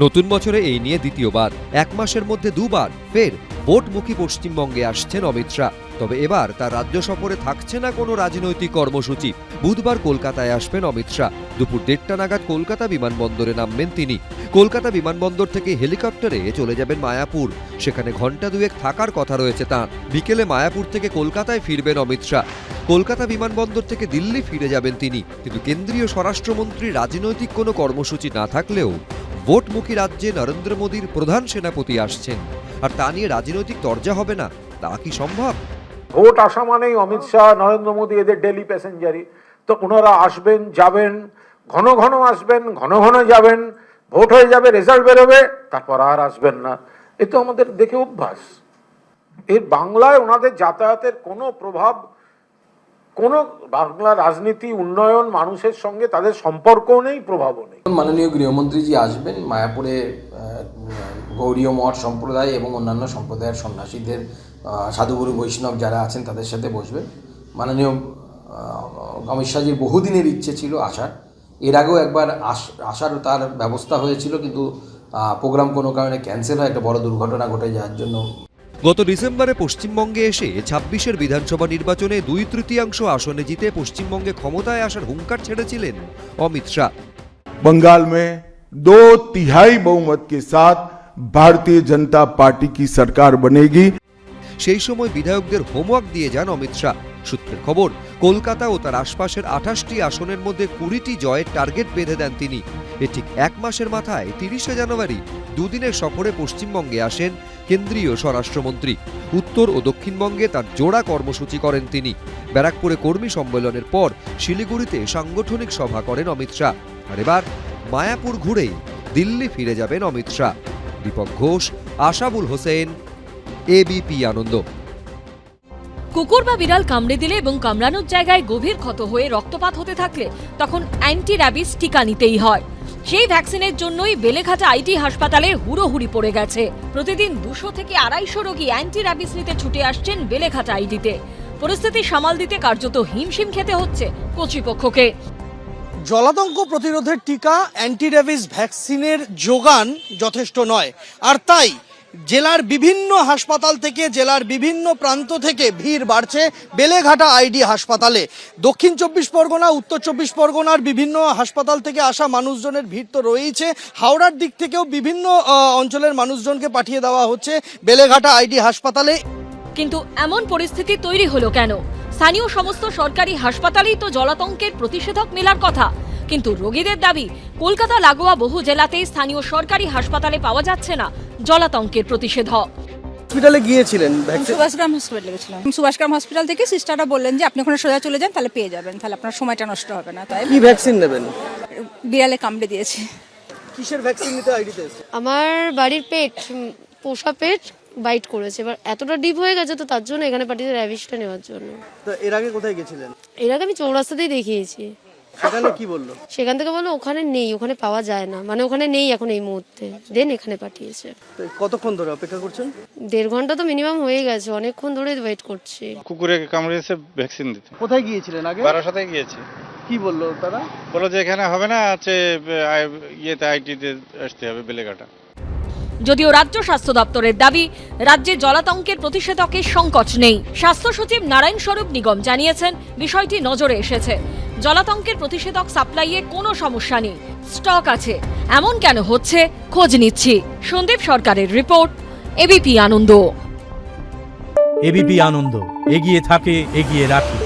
নতুন বছরে এই নিয়ে দ্বিতীয়বার, এক মাসের মধ্যে দুবার ফের ভোটমুখী পশ্চিমবঙ্গে আসছেন অমিত শাহ। তবে এবার তার রাজ্য সফরে থাকছে না কোনো রাজনৈতিক কর্মসূচি। বুধবার কলকাতায় আসবেন অমিত শাহ। দুপুর 1:30 নাগাদ কলকাতা বিমানবন্দরে নামবেন তিনি। কলকাতা বিমানবন্দর থেকে হেলিকপ্টারে চলে যাবেন মায়াপুর। সেখানে ঘণ্টা দুয়েক থাকার কথা রয়েছে তাঁর। বিকেলে মায়াপুর থেকে কলকাতায় ফিরবেন অমিত শাহ। কলকাতা বিমানবন্দর থেকে দিল্লি ফিরে যাবেন তিনি। কিন্তু কেন্দ্রীয় স্বরাষ্ট্রমন্ত্রীর রাজনৈতিক কোনো কর্মসূচি না থাকলেও ভোটমুখী রাজ্যে নরেন্দ্র মোদীর প্রধান সেনাপতি আসছেন, আর তা নিয়ে রাজনৈতিক তরজা হবে না, তা কি সম্ভব? ভোট আসা মানেই অমিত শাহ, নরেন্দ্র মোদী এদের ডেলি প্যাসেঞ্জারই। তো ওনারা আসবেন, যাবেন, ঘন ঘন আসবেন, ঘন ঘন যাবেন, ভোট হয়ে যাবে, রেজাল্ট বেরোবে, তারপর আর আসবেন না। এ তো আমাদের দেখে অভ্যাস। এর বাংলায় ওনাদের যাতায়াতের কোনো প্রভাব, কোনো বাংলা রাজনীতি, উন্নয়ন, মানুষের সঙ্গে তাদের সম্পর্কও নেই, প্রভাবও নেই। মাননীয় গৃহমন্ত্রীজি আসবেন মায়াপুরে গৌড়ীয় মঠ সম্প্রদায় এবং অন্যান্য সম্প্রদায়ের সন্ন্যাসীদের, সাধুগুরু বৈষ্ণব যারা আছেন তাদের সাথে বসবেন। মাননীয় অমিত শাহজির বহুদিনের ইচ্ছে ছিল আসার। এর আগেও একবার আসার তার ব্যবস্থা হয়েছিল, কিন্তু প্রোগ্রাম কোনো কারণে ক্যান্সেল হয়, একটা বড় দুর্ঘটনা ঘটে যাওয়ার জন্য। গত ডিসেম্বরে পশ্চিমবঙ্গে এসে 26-এর বিধানসভা নির্বাচনে 2/3 আসনে জিতে পশ্চিমবঙ্গে ক্ষমতায় আসার হুঙ্কার ছেড়েছিলেন অমিত শাহ। बंगाल में 2/3 बहुमत के साथ भारतीय जनता पार्टी की सरकार बनेगी। সেই সময় বিধায়কদের হোমওয়ার্ক দিয়ে যান অমিত শাহ। সূত্রের খবর, কলকাতা ও তার আশপাশের 28টি আসনের মধ্যে 20টি জয়ের টার্গেট বেঁধে দেন তিনি। এ ঠিক এক মাসের মাথায় 30শে জানুয়ারি দুদিনের সফরে পশ্চিমবঙ্গে আসেন কেন্দ্রীয় স্বরাষ্ট্রমন্ত্রী। উত্তর ও দক্ষিণবঙ্গে তার জোড়া কর্মসূচি করেন তিনি। ব্যারাকপুরে কর্মী সম্মেলনের পর শিলিগুড়িতে সাংগঠনিক সভা করেন অমিত শাহ। আর এবার মায়াপুর ঘুরেই দিল্লি ফিরে যাবেন অমিত শাহ। দীপক ঘোষ, আশাবুল হোসেন, এবিপি আনন্দ। কুকুর বা বিড়াল কামড়ে দিলে এবং কামড়ানোর জায়গায় গভীর ক্ষত হয়ে রক্তপাত হতে থাকলে তখন অ্যান্টি র্যাবিস টিকা নিতেই হয়। সেই ভ্যাকসিনের জন্যই বেলেঘাটা আইটি হাসপাতালে হুড়োহুড়ি পড়ে গেছে। প্রতিদিন 200 থেকে 250 রোগী অ্যান্টি র্যাবিস নিতে ছুটে আসছেন বেলেঘাটা আইটিতে। পরিস্থিতি সামাল দিতে কার্যত হিমশিম খেতে হচ্ছে কর্তৃপক্ষকে। জলাতঙ্ক প্রতিরোধের টিকা অ্যান্টি র্যাবিস ভ্যাকসিনের যোগান যথেষ্ট নয়, আর তাই জেলার বিভিন্ন হাসপাতাল থেকে, জেলার বিভিন্ন প্রান্ত থেকে ভিড় বাড়ছে বেলেঘাটা আইডি হাসপাতালে। দক্ষিণ 24 পরগনা, উত্তর 24 পরগনার বিভিন্ন হাসপাতাল থেকে আসা মানুষজনের ভিড় তো রয়েছে। হাওড়ার দিক থেকেও বিভিন্ন অঞ্চলের মানুষজনকে পাঠিয়ে দেওয়া হচ্ছে বেলেঘাটা আইডি হাসপাতালে। কিন্তু এমন পরিস্থিতি তৈরি হলো কেন? স্থানীয় সমস্ত সরকারি হাসপাতালেই তো জলাতঙ্কের প্রতিষেধক মেলার কথা, কিন্তু রোগীদের দাবি কলকাতা লাগোয়া বহু জেলাতেই স্থানীয় সরকারি হাসপাতালে পাওয়া যাচ্ছে না জলাতঙ্কের প্রতিষেধক। হসপিটালে গিয়েছিলেন? সুভাষগ্রাম হসপিটালে গেছিলাম। সুভাষগ্রাম হসপিটাল থেকে সিস্টাররা বললেন যে আপনি ওখানে সোজা চলে যান, তাহলে পেয়ে যাবেন, তাহলে আপনার সময়টা নষ্ট হবে না। তাই কি ভ্যাকসিন নেবেন? বিড়ালে কামড়ে দিয়েছে। কিসের ভ্যাকসিন নিতে আইডিতে এসেছেন? আমার বাড়ির পেট, পোষা পেট বাইট করেছে, এবার এতটা ডিপ হয়ে গেছে, তো তার জন্য এখানে পাঠিয়েছে র্যাবিসটা নেওয়ার জন্য। তো এর আগে কোথায় গেছিলেন? এর আগে আমি চৌরাস্তাতেই দেখিয়েছি। সেখানে কি বললো? সেখান থেকে বললো ওখানে নেই, ওখানে পাওয়া যায় না, মানে ওখানে নেই এখন এই মুহূর্তে। দেন এখানে পাঠিয়েছে। তো কতক্ষণ ধরে অপেক্ষা করছেন? 1.5 ঘন্টা তো মিনিমাম হয়ে গেছে, অনেকক্ষণ ধরে ওয়েট করছি। কুকুরে কামড়িয়েছে, ভ্যাকসিন দিতে। কোথায় গিয়েছিলেন আগে? বারাসাতে গিয়েছি। কি বললো তারা? বললো যে এখানে হবে না, আছে ইয়েতে আইটিতে আসতে হবে বেলেঘাটা। যদিও রাজ্য স্বাস্থ্য দপ্তরের দাবি রাজ্যে জলাতঙ্কের প্রতিষেধকের সংকট নেই। স্বাস্থ্য সচিব নারায়ণ স্বরূপ নিগম জানিয়েছেন বিষয়টি নজরে এসেছে। জলাতঙ্কের প্রতিষেধক সাপ্লাইয়ে কোনো সমস্যা নেই, স্টক আছে। এমন কেন হচ্ছে খোঁজ নিচ্ছি। সন্দীপ সরকারের রিপোর্ট, এবিপি আনন্দ। এবিপি আনন্দ, এগিয়ে থাকে, এগিয়ে রাখে।